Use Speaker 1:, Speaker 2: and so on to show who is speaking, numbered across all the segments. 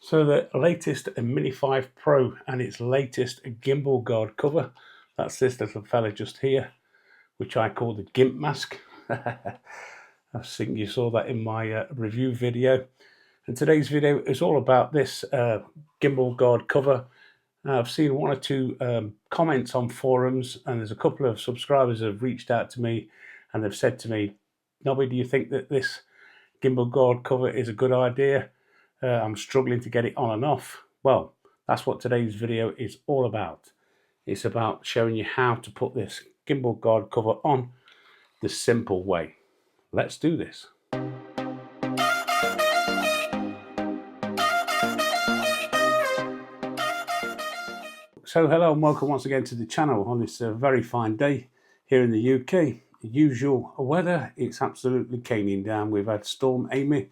Speaker 1: So the latest Mini 5 Pro and its latest gimbal guard cover, that's this little fella just here, which I call the GIMP mask. I think you saw that in my review video. And today's video is all about this gimbal guard cover. I've seen one or two comments on forums, and there's a couple of subscribers that have reached out to me and they've said to me, Nobby, do you think that this gimbal guard cover is a good idea? I'm struggling to get it on and off. Well, that's what today's video is all about. It's about showing you how to put this gimbal guard cover on the simple way. Let's do this. So hello and welcome once again to the channel on this very fine day here in the UK. Usual weather, it's absolutely caning down. We've had Storm Amy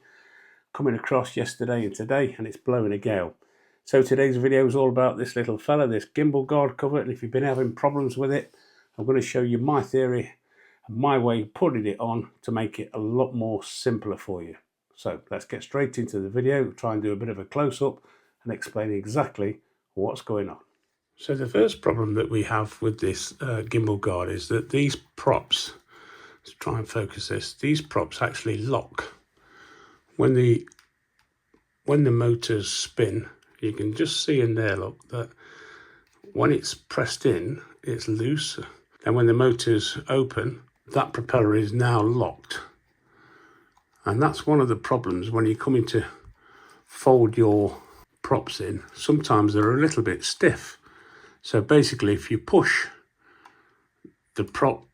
Speaker 1: coming across yesterday and today, and it's blowing a gale. So today's video is all about this little fella, this gimbal guard cover, and if you've been having problems with it, I'm going to show you my theory and my way of putting it on to make it a lot more simpler for you. So let's get straight into the video, try and do a bit of a close-up and explain exactly what's going on. So the first problem that we have with this gimbal guard is that these props, let's try and focus this, these props actually lock. When the motors spin, you can just see in there, look, that when it's pressed in, it's loose. And when the motors open, that propeller is now locked. And that's one of the problems when you come in to fold your props in. Sometimes they're a little bit stiff. So basically, if you push the prop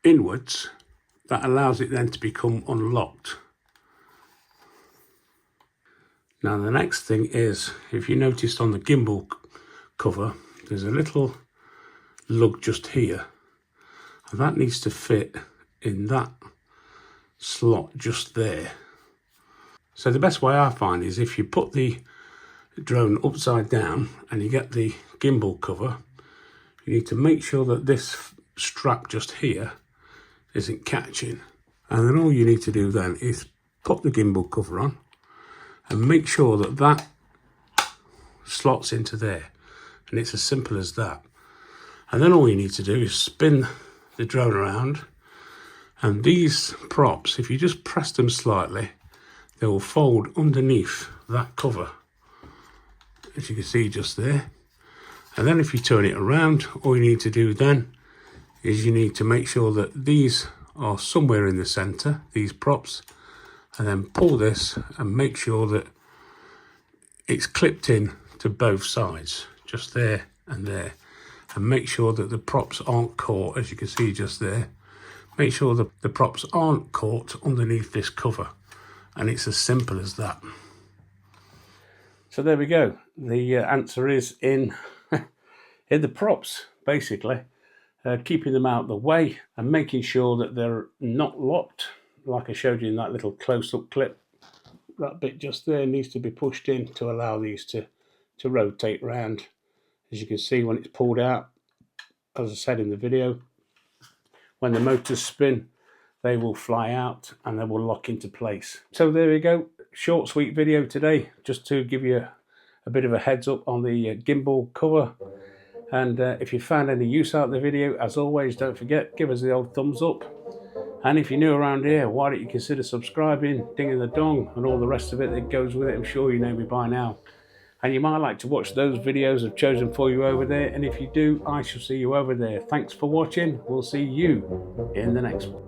Speaker 1: inwards, that allows it then to become unlocked. Now the next thing is, if you noticed on the gimbal cover, there's a little lug just here, and that needs to fit in that slot just there. So the best way I find is if you put the drone upside down and you get the gimbal cover, you need to make sure that this strap just here isn't catching, and then all you need to do then is put the gimbal cover on and make sure that that slots into there, and it's as simple as that. And then all you need to do is spin the drone around, and these props, if you just press them slightly, they will fold underneath that cover, as you can see just there. And then if you turn it around, all you need to do then is you need to make sure that these are somewhere in the center, these props, and then pull this and make sure that it's clipped in to both sides, just there and there, and make sure that the props aren't caught, as you can see just there. Make sure that the props aren't caught underneath this cover, and it's as simple as that. So there we go. The answer is in in the props, basically. Keeping them out of the way and making sure that they're not locked, like I showed you in that little close-up clip. That bit just there needs to be pushed in to allow these to rotate around. As you can see, when it's pulled out, as I said in the video, when the motors spin, they will fly out and they will lock into place. So there we go, short sweet video today, just to give you a bit of a heads up on the gimbal cover. And if you found any use out of the video, as always, don't forget, give us the old thumbs up. And if you're new around here, why don't you consider subscribing, dinging the dong, and all the rest of it that goes with it. I'm sure you know me by now. And you might like to watch those videos I've chosen for you over there. And if you do, I shall see you over there. Thanks for watching. We'll see you in the next one.